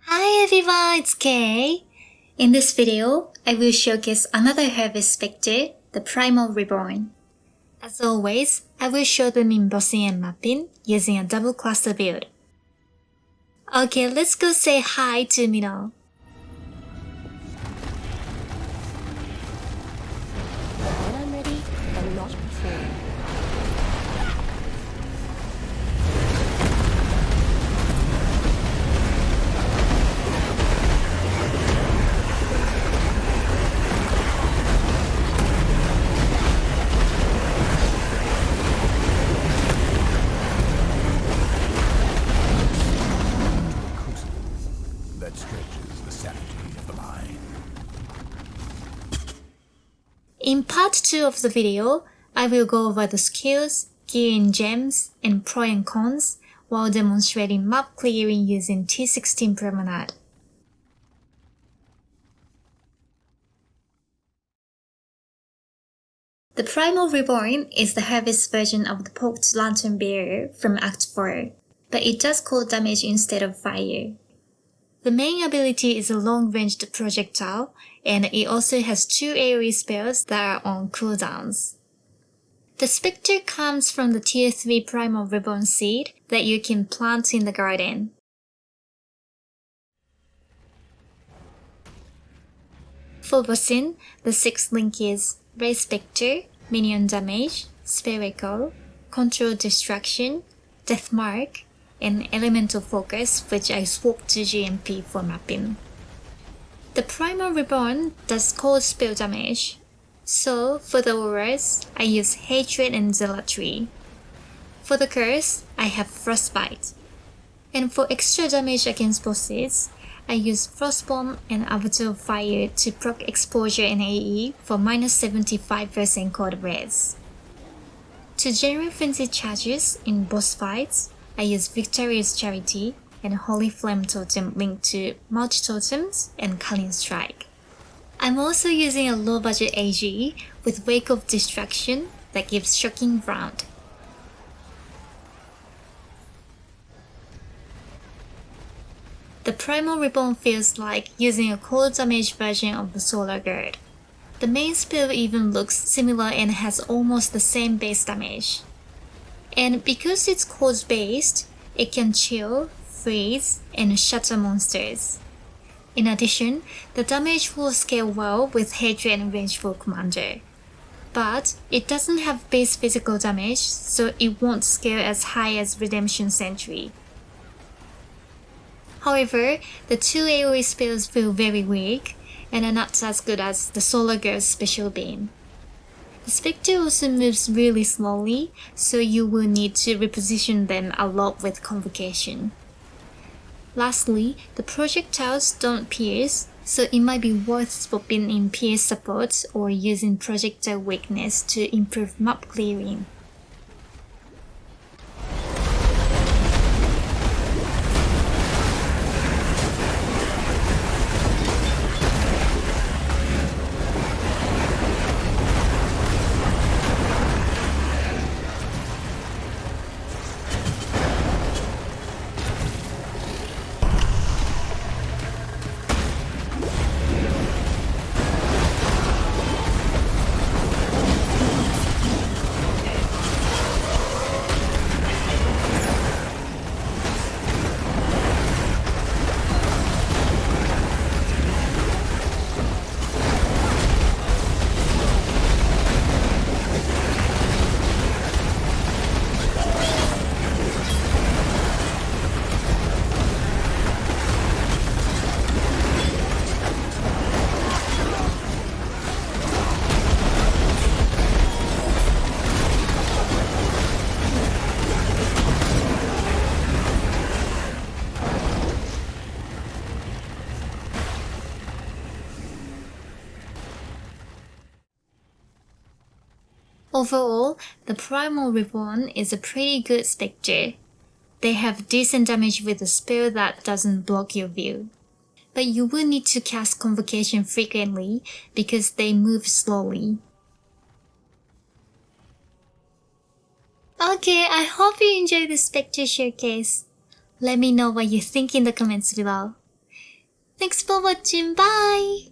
Hi everyone, it's Kay. In this video, I will showcase another Harvest Spectre, the Primal Reborn. As always, I will show them in bossing and mapping using a double cluster build. Okay, let's go say hi to Mino. When I'm ready, and not before. That stretches the sanity of the mind. In part 2 of the video, I will go over the skills, gear and gems, and pro and cons while demonstrating map clearing using T16 Promenade. The Primal Reborn is the Harvest version of the Poked Lantern Bearer from Act 4, but it does cold damage instead of fire. The main ability is a long-ranged projectile, and it also has 2 AoE spells that are on cooldowns. The Spectre comes from the Tier 3 Primal Reborn seed that you can plant in the garden. For bossing, the 6 link is Raise Spectre, Minion Damage, Spell Echo, Control Distraction, Death Mark, and Elemental Focus, which I swapped to GMP for mapping. The Primal Reborn does cold spell damage, so for the auras, I use Hatred and Zealotry. For the curse, I have Frostbite. And for extra damage against bosses, I use Frostbomb and Avatar of Fire to proc exposure and AE for minus 75% cold res. To generate frenzy charges in boss fights, I use Victorious Charity and Holy Flame Totem linked to Multi Totems and Culling Strike. I'm also using a low budget AG with Wake of Distraction that gives Shocking Round. The Primal Reborn feels like using a cold damage version of the Solar Guard. The main spell even looks similar and has almost the same base damage. And because it's cold based, it can chill, freeze, and shatter monsters. In addition, the damage will scale well with Hatred and Vengeful Commander. But it doesn't have base physical damage, so it won't scale as high as Redemption Sentry. However, the 2 AoE spells feel very weak, and are not as good as the Solar Girl's Special Beam. The Spectre also moves really slowly, so you will need to reposition them a lot with Convocation. Lastly, the projectiles don't pierce, so it might be worth swapping in pierce support or using projectile weakness to improve map clearing. Overall, the Primal Reborn is a pretty good Spectre. They have decent damage with a spell that doesn't block your view. But you will need to cast Convocation frequently because they move slowly. Okay, I hope you enjoyed the Spectre showcase. Let me know what you think in the comments below. Thanks for watching. Bye!